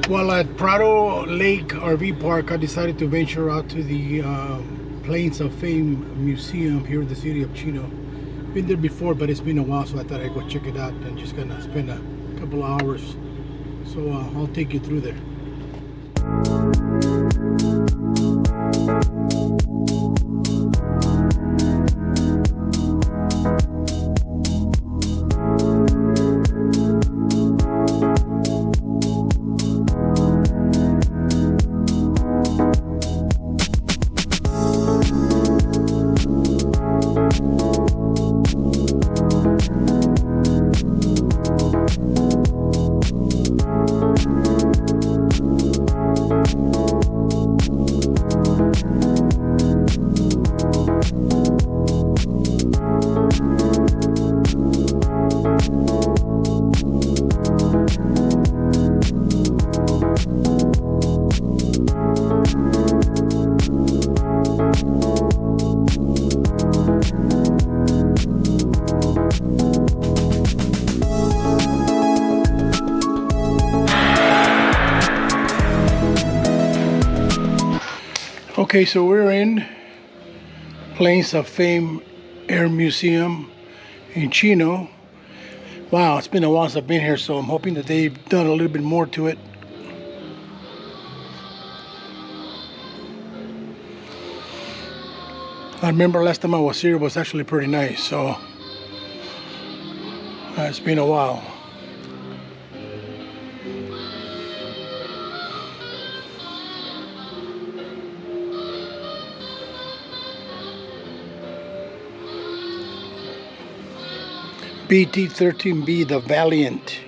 Well, at Prado Lake RV Park, I decided to venture out to the Planes of Fame Museum here in the city of Chino. Been there before, but it's been a while, so I thought I'd go check it out and just gonna spend a couple of hours. So I'll take you through there. Okay, so we're in Planes of Fame Air Museum in Chino. Wow, it's been a while since I've been here, so I'm hoping that they've done a little bit more to it. I remember last time I was here, it was actually pretty nice, so it's been a while. BT-13B, the Valiant.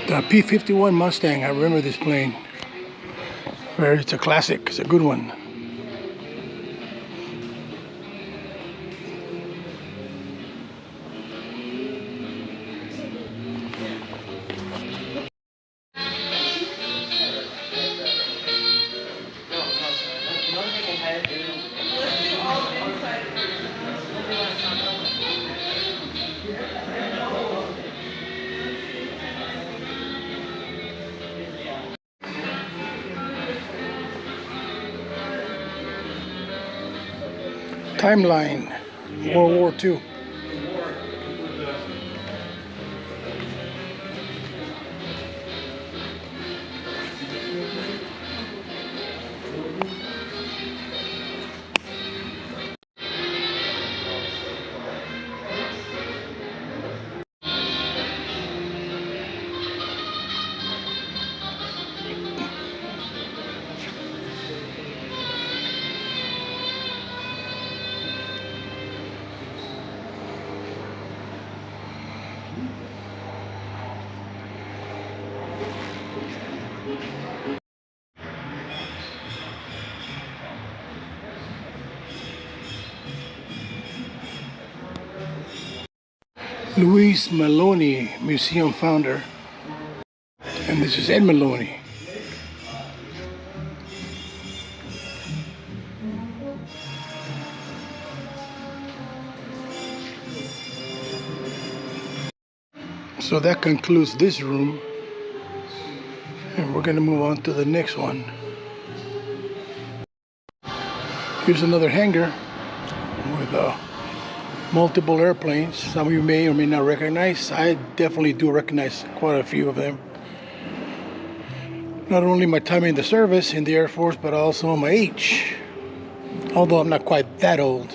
The P-51 Mustang, I remember this plane. It's a classic, it's a good one. Timeline, World War II. Louis Maloney, museum founder, and this is Ed Maloney. So that concludes this room, and we're going to move on to the next one. Here's another hangar with multiple airplanes. Some of you may or may not recognize. I definitely do recognize quite a few of them. Not only my time in the service in the Air Force, but also my age. Although I'm not quite that old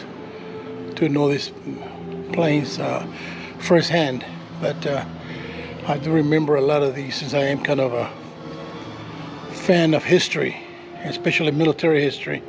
to know these planes firsthand, but I do remember a lot of these since I am kind of a fan of history, especially military history.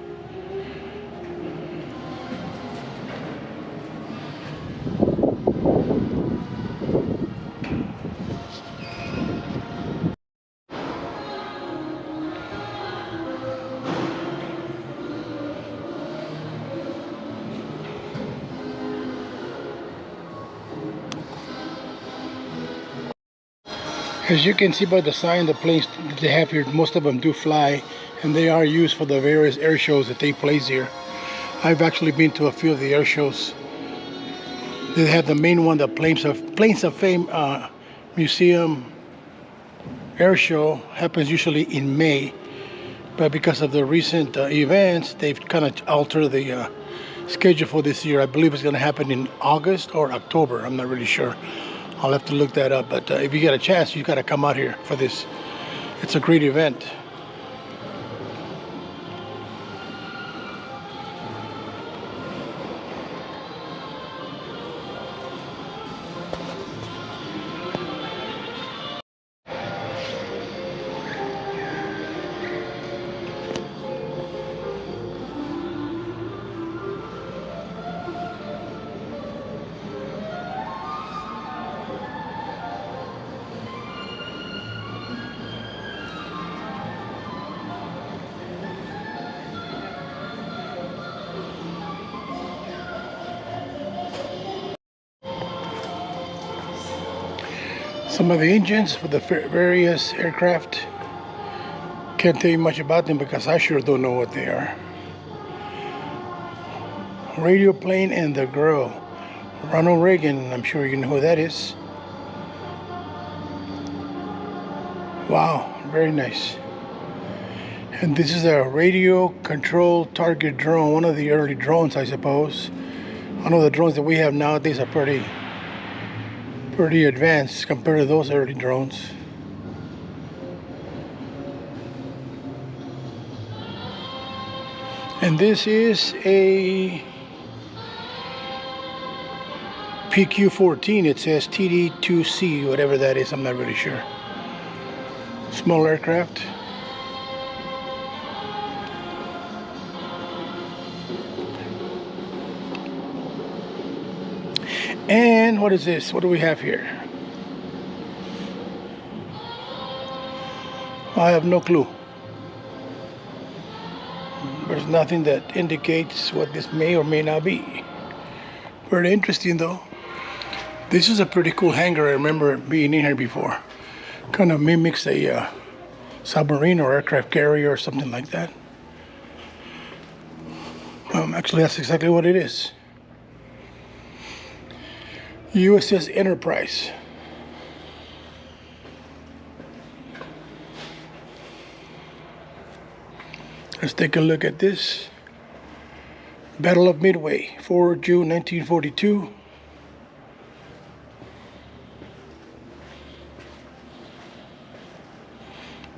As you can see by the sign, the planes that they have here, most of them do fly, and they are used for the various air shows that take place here. I've actually been to a few of the air shows. They have the main one, the Planes of Fame Museum air show, happens usually in May, but because of the recent events, they've kind of altered the schedule for this year. I believe it's going to happen in August or October. I'm not really sure. I'll have to look that up, but if you get a chance, you got to come out here for this. It's a great event. Some of the engines for the various aircraft. Can't tell you much about them because I sure don't know what they are. Radio plane and the girl. Ronald Reagan, I'm sure you know who that is. Wow, very nice. And this is a radio controlled target drone, one of the early drones, I suppose. I know the drones that we have nowadays are pretty advanced compared to those early drones. And this is a PQ-14. It says TD-2C, whatever that is, I'm not really sure. Small aircraft. And what is this? What do we have here? I have no clue. There's nothing that indicates what this may or may not be. Very interesting though. This is a pretty cool hangar. I remember being in here before. Kind of mimics a submarine or aircraft carrier or something like that. Actually, that's exactly what it is. USS Enterprise. Let's take a look at this. Battle of Midway, 4 June 1942.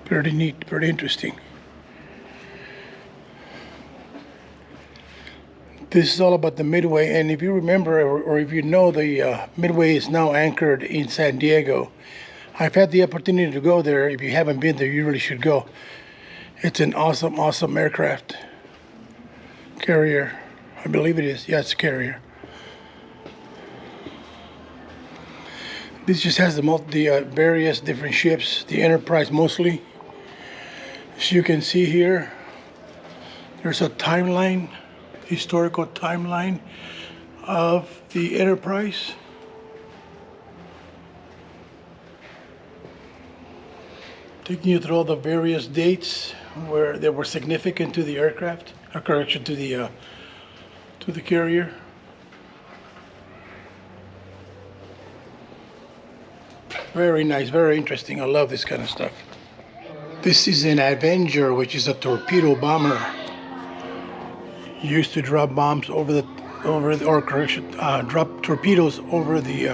Pretty neat, pretty interesting. This is all about the Midway, and if you remember, or if you know, the Midway is now anchored in San Diego. I've had the opportunity to go there. If you haven't been there, you really should go. It's an awesome, awesome aircraft. Carrier, I believe it is. Yeah, it's a carrier. This just has the various different ships, the Enterprise mostly. As you can see here, there's a timeline. Historical timeline of the Enterprise. Taking you through all the various dates where they were significant to the aircraft, or correction, to the carrier. Very nice, very interesting. I love this kind of stuff. This is an Avenger, which is a torpedo bomber. Used to drop bombs drop torpedoes over the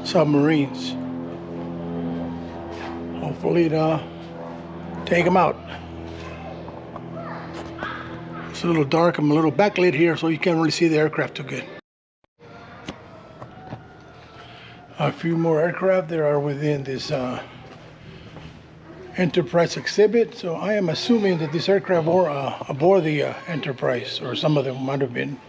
submarines. Hopefully to take them out. It's a little dark. I'm a little backlit here, so you can't really see the aircraft too good. A few more aircraft that are within this Enterprise exhibit, so I am assuming that this aircraft were aboard the Enterprise, or some of them might have been.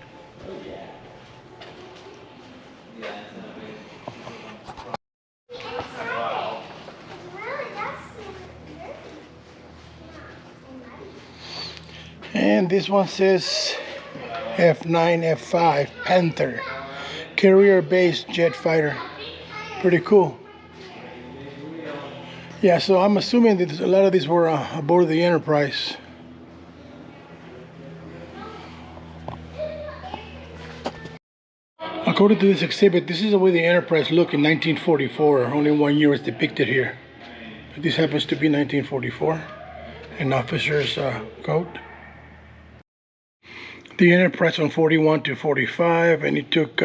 And this one says F9, F5 Panther, carrier-based jet fighter. Pretty cool. Yeah, so I'm assuming that a lot of these were aboard the Enterprise. According to this exhibit, this is the way the Enterprise looked in 1944. Only 1 year is depicted here. This happens to be 1944, an officer's coat. The Enterprise on 41 to 45, and it took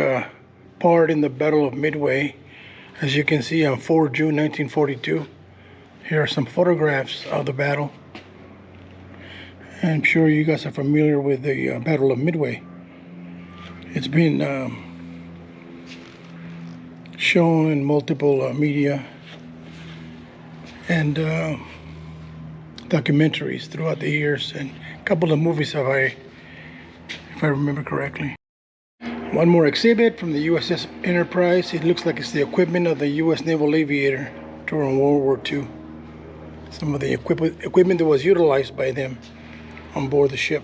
part in the Battle of Midway, as you can see on 4 June 1942. Here are some photographs of the battle. I'm sure you guys are familiar with the Battle of Midway. It's been shown in multiple media and documentaries throughout the years, and a couple of movies if I remember correctly. One more exhibit from the USS Enterprise. It looks like it's the equipment of the US Naval Aviator during World War II. Some of the equipment that was utilized by them on board the ship.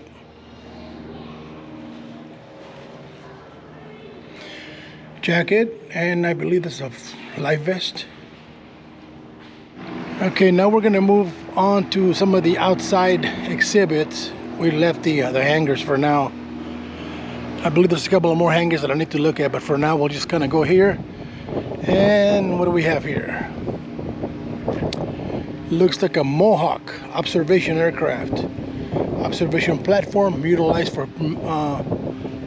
Jacket, and I believe this is a life vest. Okay, now we're gonna move on to some of the outside exhibits. We left the hangars for now. I believe there's a couple of more hangars that I need to look at, but for now we'll just kind of go here. And what do we have here? Looks like a Mohawk observation aircraft. Observation platform utilized for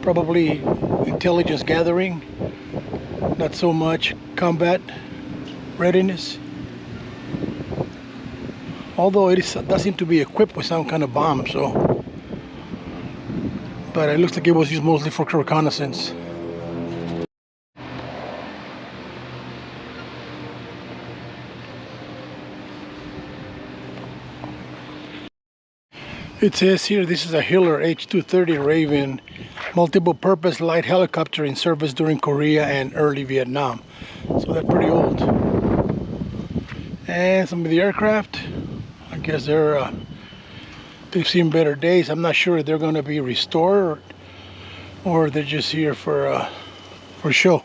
probably intelligence gathering, not so much combat readiness. Although it does seem to be equipped with some kind of bomb, so. But it looks like it was used mostly for reconnaissance. It says here this is a Hiller H-230 Raven multiple purpose light helicopter in service during Korea and early Vietnam. So they're pretty old. And some of the aircraft, I guess they've seen better days. I'm not sure if they're going to be restored or they're just here for show.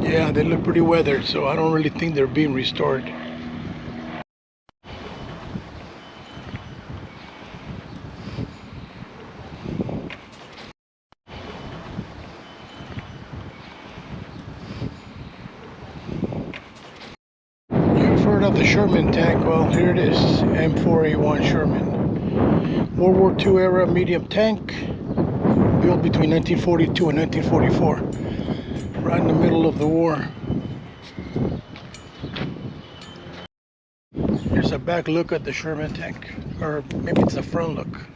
Yeah, they look pretty weathered, so I don't really think they're being restored. You've heard of the Sherman tank? Well, here it is, M4A1 Sherman. World War II era medium tank, built between 1942 and 1944. Right in the middle of the war. Here's a back look at the Sherman tank, or maybe it's a front look.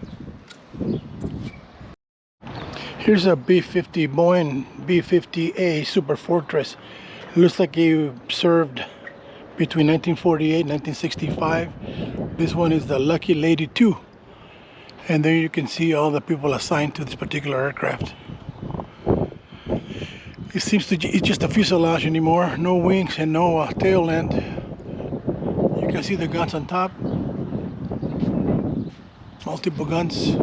Here's a B-50 Boeing B-50A Super Fortress. It looks like he served between 1948 and 1965. This one is the Lucky Lady 2. And there you can see all the people assigned to this particular aircraft. It seems to it's just a fuselage anymore, no wings and no tail end. You can see the guns on top, multiple guns.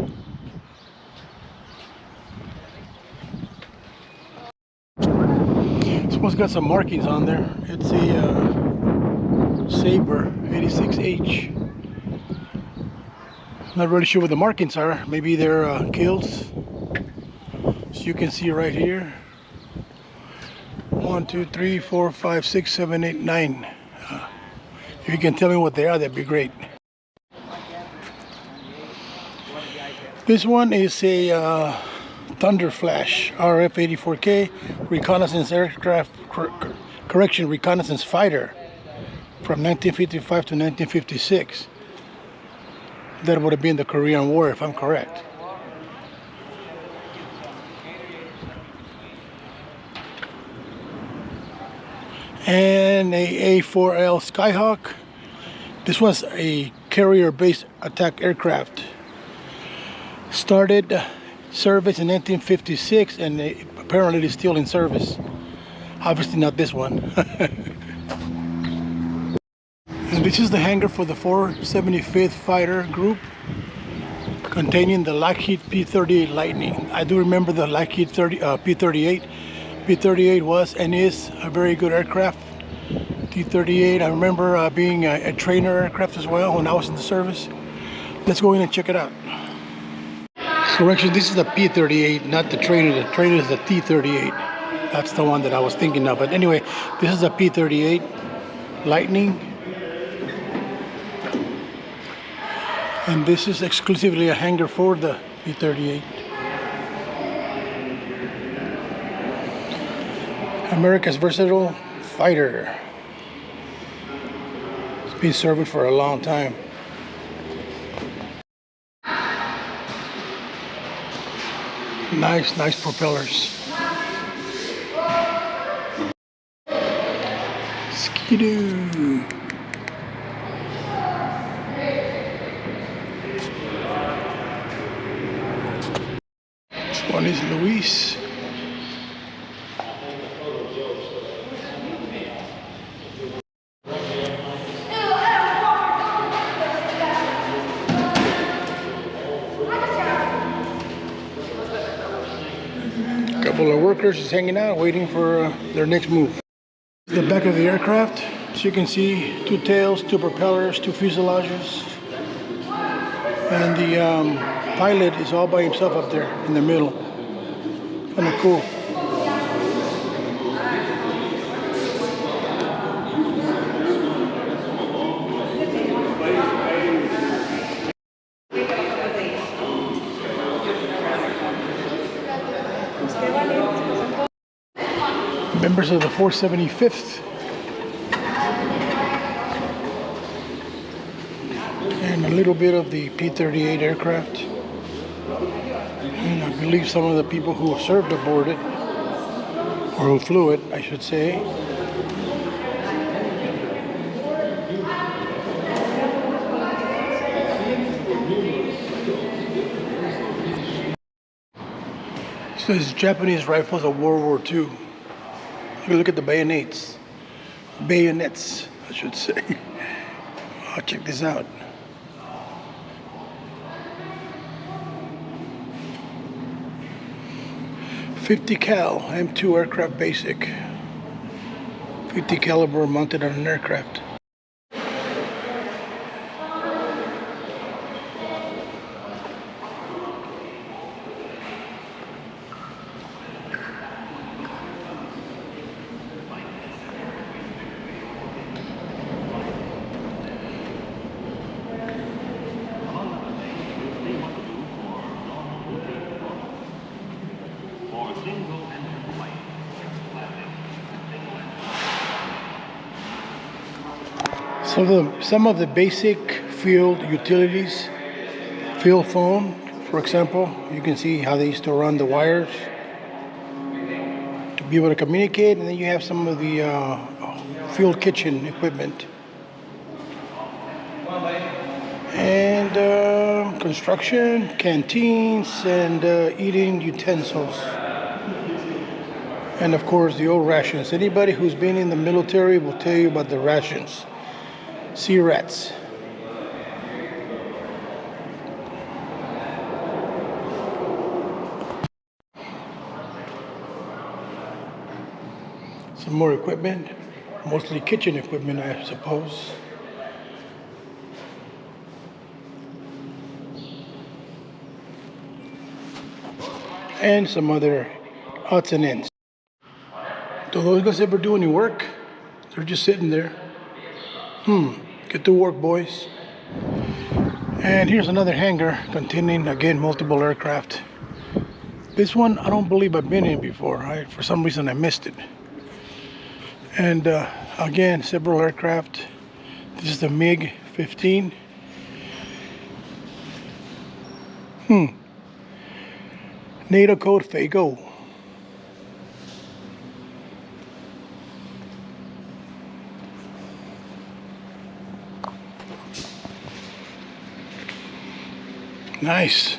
This one's got some markings on there. It's a Sabre 86H. Not really sure what the markings are. Maybe they're kills. So you can see right here. 1, 2, 3, 4, 5, 6, 7, 8, 9. If you can tell me what they are, that'd be great. This one is a Thunder Flash RF-84K reconnaissance aircraft, reconnaissance fighter from 1955 to 1956. That would have been the Korean War, if I'm correct. And a A4L Skyhawk. This was a carrier-based attack aircraft. Started service in 1956, and apparently it is still in service. Obviously not this one. And And this is the hangar for the 475th Fighter Group, containing the Lockheed P-38 Lightning. I do remember the Lockheed P-38. P-38 was and is a very good aircraft. T-38, I remember being a trainer aircraft as well when I was in the service. Let's go in and check it out. Correction, this is the P-38, not the trainer. The trainer is the T-38. That's the one that I was thinking of. But anyway, this is a P-38 Lightning. And this is exclusively a hangar for the P-38. America's versatile fighter. It's been serving for a long time. Nice propellers. Skidoo. This one is Luis. Couple of workers just hanging out, waiting for their next move. The back of the aircraft, as you can see, 2 tails, 2 propellers, 2 fuselages, and the pilot is all by himself up there in the middle. Kind of cool. Members of the 475th and a little bit of the P-38 aircraft, and I believe some of the people who served aboard it, or who flew it, I should say. So these Japanese rifles of World War II. You look at the bayonets, I should say. Oh, check this out. .50 cal M2 aircraft basic. 50 caliber mounted on an aircraft. Some of the basic field utilities, field phone, for example, you can see how they used to run the wires to be able to communicate, and then you have some of the field kitchen equipment and construction, canteens, and eating utensils, and of course the old rations. Anybody who's been in the military will tell you about the rations. Sea rats. Some more equipment, mostly kitchen equipment, I suppose. And some other odds and ends. Do those guys ever do any work? They're just sitting there. Get to work, boys. And here's another hangar containing, again, multiple aircraft. This one, I don't believe I've been in before. For some reason, I missed it. And again, several aircraft. This is the MiG-15. NATO code FAGO. Nice.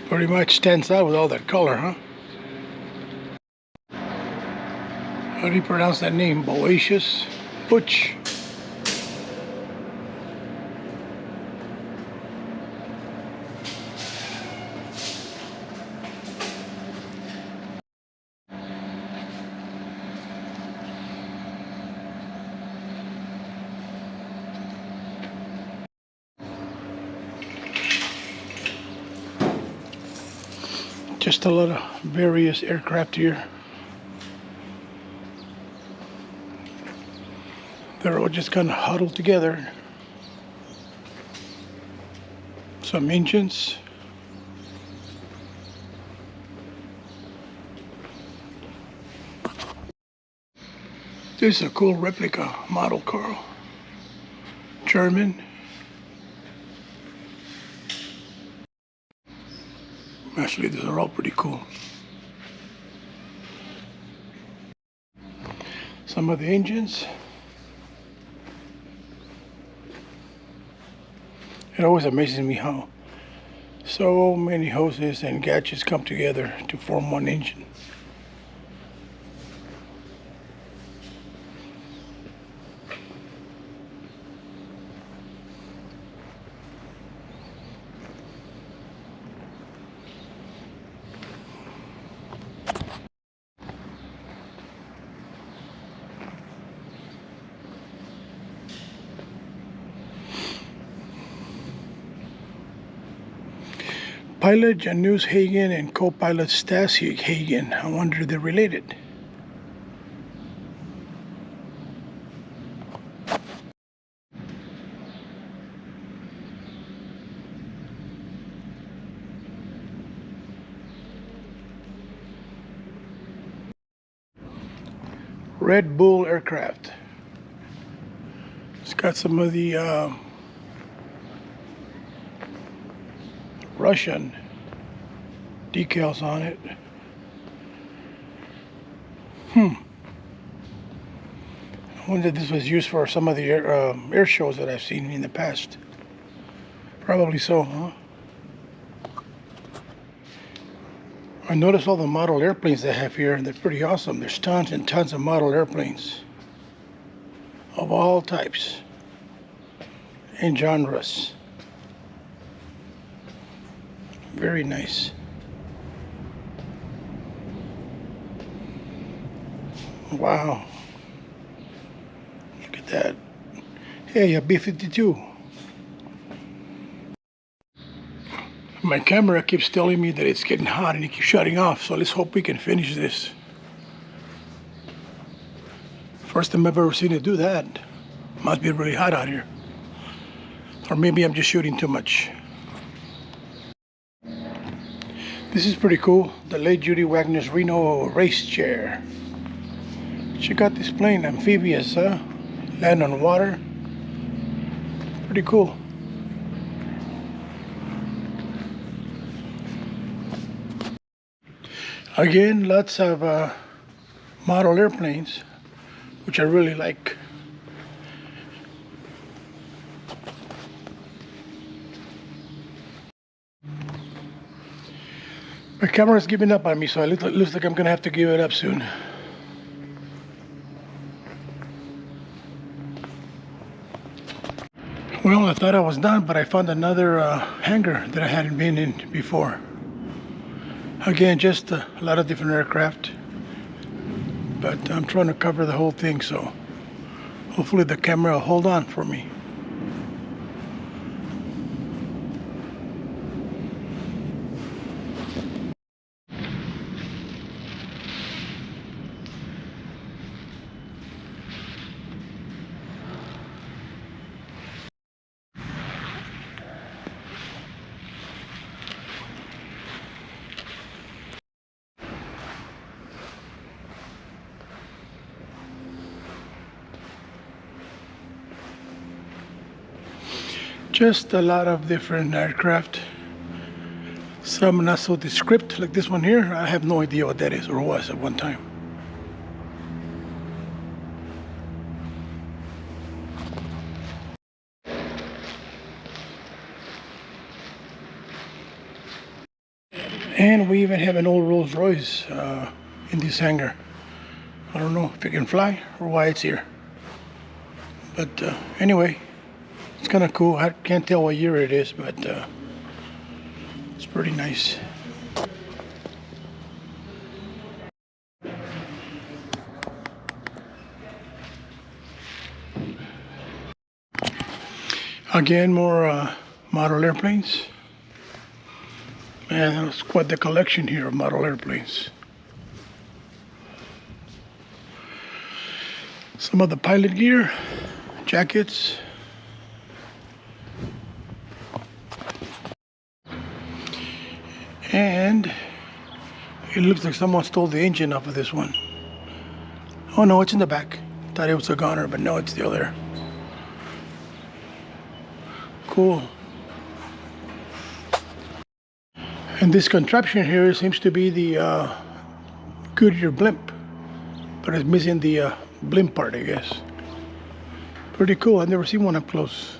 Pretty much stands out with all that color, huh? How do you pronounce that name? Boacious? Butch? Just a lot of various aircraft here. They're all just kind of huddled together. Some engines. This is a cool replica model car. German. Actually, these are all pretty cool. Some of the engines. It always amazes me how so many hoses and gadgets come together to form one engine. Pilot Janusz Hagen and co-pilot Stasi Hagen. I wonder if they're related. Red Bull aircraft. It's got some of the Russian decals on it. I wonder if this was used for some of the air shows that I've seen in the past. Probably so, huh? I noticed all the model airplanes they have here, and they're pretty awesome. There's tons and tons of model airplanes of all types and genres. Very nice. Wow. Look at that. Hey, a B-52. My camera keeps telling me that it's getting hot and it keeps shutting off, so let's hope we can finish this. First time I've ever seen it do that. Must be really hot out here. Or maybe I'm just shooting too much. This is pretty cool. The late Judy Wagner's Reno race chair. Check out this plane, amphibious, huh? Land on water. Pretty cool. Again, lots of model airplanes, which I really like. My camera's giving up on me, so it looks like I'm gonna have to give it up soon. Well, I thought I was done, but I found another hangar that I hadn't been in before. Again, just a lot of different aircraft, but I'm trying to cover the whole thing, so hopefully the camera will hold on for me. Just a lot of different aircraft. Some not so descriptive, like this one here. I have no idea what that is or was at one time. And we even have an old Rolls Royce in this hangar. I don't know if it can fly or why it's here. But anyway, it's kind of cool. I can't tell what year it is, but it's pretty nice. Again, more model airplanes. Man, that's quite the collection here of model airplanes. Some of the pilot gear, jackets. And it looks like someone stole the engine off of this one. Oh no, it's in the back. Thought it was a goner, but no, it's still there. Cool. And this contraption here seems to be the Goodyear Blimp, but it's missing the blimp part, I guess. Pretty cool. I've never seen one up close.